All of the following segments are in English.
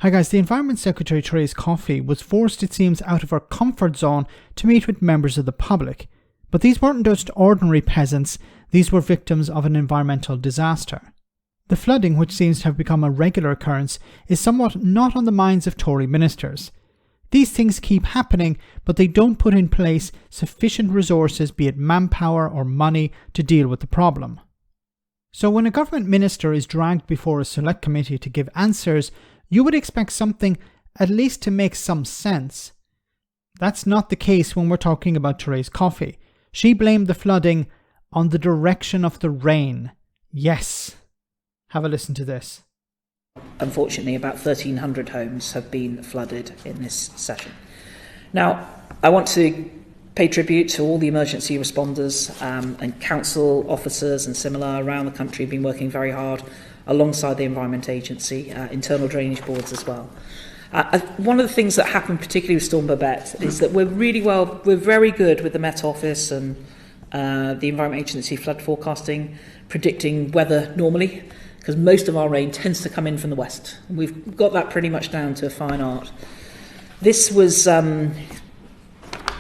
Hi guys, the Environment Secretary Therese Coffey was forced, it seems, out of her comfort zone to meet with members of the public. But these weren't just ordinary peasants, these were victims of an environmental disaster. The flooding, which seems to have become a regular occurrence, is somewhat not on the minds of Tory ministers. These things keep happening, but they don't put in place sufficient resources, be it manpower or money, to deal with the problem. So when a government minister is dragged before a select committee to give answers, you would expect something at least to make some sense. That's not the case when we're talking about Therese Coffey. She blamed the flooding on the direction of the rain. Yes. Have a listen to this. Unfortunately, about 1,300 homes have been flooded in this session. Now, I want to pay tribute to all the emergency responders and council officers and similar around the country who've been working very hard alongside the Environment Agency, internal drainage boards as well. One of the things that happened, particularly with Storm Babette, is that we're very good with the Met Office and the Environment Agency flood forecasting, predicting weather normally, because most of our rain tends to come in from the west. We've got that pretty much down to a fine art. This was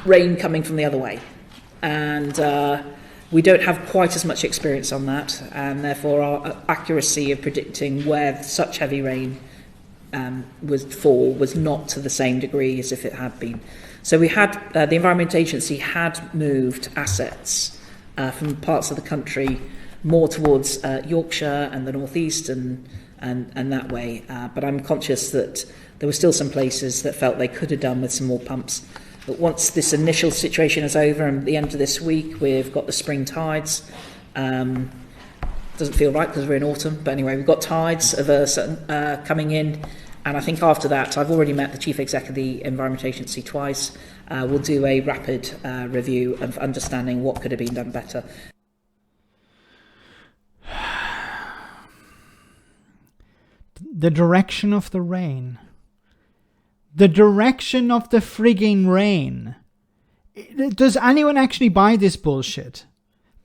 rain coming from the other way, and we don't have quite as much experience on that, and therefore our accuracy of predicting where such heavy rain was not to the same degree as if it had been. So we had the Environment Agency had moved assets from parts of the country more towards Yorkshire and the North East and that way. But I'm conscious that there were still some places that felt they could have done with some more pumps. But once this initial situation is over and at the end of this week, we've got the spring tides. Doesn't feel right because we're in autumn, but anyway, we've got tides of coming in. And I think after that, I've already met the Chief Exec of the Environment Agency twice. We'll do a rapid review of understanding what could have been done better. The direction of the rain. The direction of the frigging rain. Does anyone actually buy this bullshit?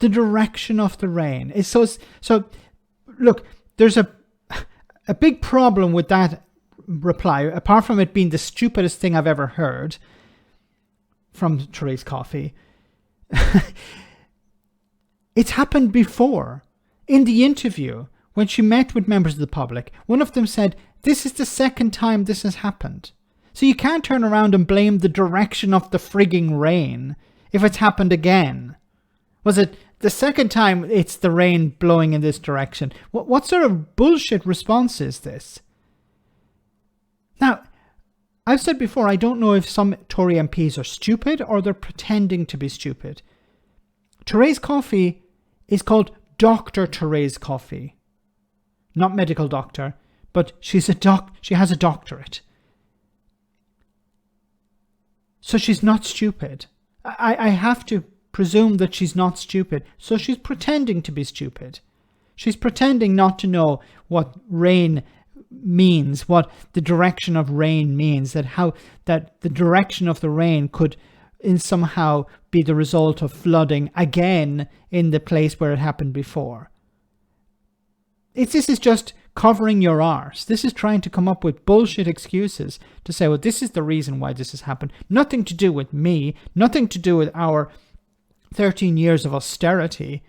The direction of the rain. So look, there's a big problem with that reply, apart from it being the stupidest thing I've ever heard from Therese Coffey. It's happened before. In the interview, when she met with members of the public, one of them said, "This is the second time this has happened." So you can't turn around and blame the direction of the frigging rain if it's happened again. Was it the second time it's the rain blowing in this direction? What sort of bullshit response is this? Now, I've said before, I don't know if some Tory MPs are stupid or they're pretending to be stupid. Therese Coffey is called Dr. Therese Coffey. Not medical doctor, but she has a doctorate. So she's not stupid. I have to presume that she's not stupid. So she's pretending to be stupid. She's pretending not to know what rain means, what the direction of rain means, that the direction of the rain could somehow be the result of flooding again in the place where it happened before. This is just covering your arse. This is trying to come up with bullshit excuses to say, well, this is the reason why this has happened. Nothing to do with me, nothing to do with our 13 years of austerity,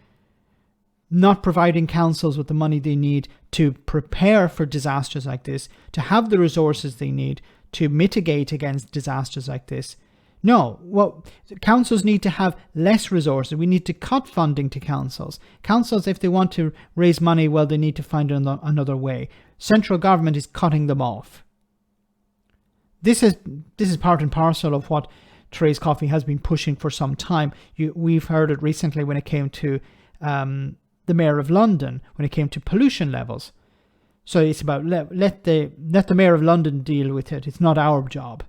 not providing councils with the money they need to prepare for disasters like this, to have the resources they need to mitigate against disasters like this. No, well, councils need to have less resources. We need to cut funding to councils. Councils, if they want to raise money, well, they need to find another way. Central government is cutting them off. This is part and parcel of what Therese Coffey has been pushing for some time. We've heard it recently when it came to the Mayor of London, when it came to pollution levels. So it's about let the Mayor of London deal with it. It's not our job.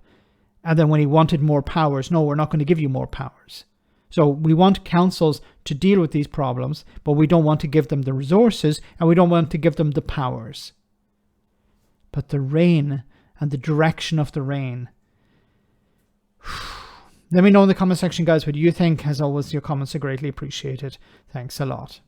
And then when he wanted more powers, no, we're not going to give you more powers. So we want councils to deal with these problems, but we don't want to give them the resources and we don't want to give them the powers. But the rain and the direction of the rain. Let me know in the comment section, guys, what you think. As always, your comments are greatly appreciated. Thanks a lot.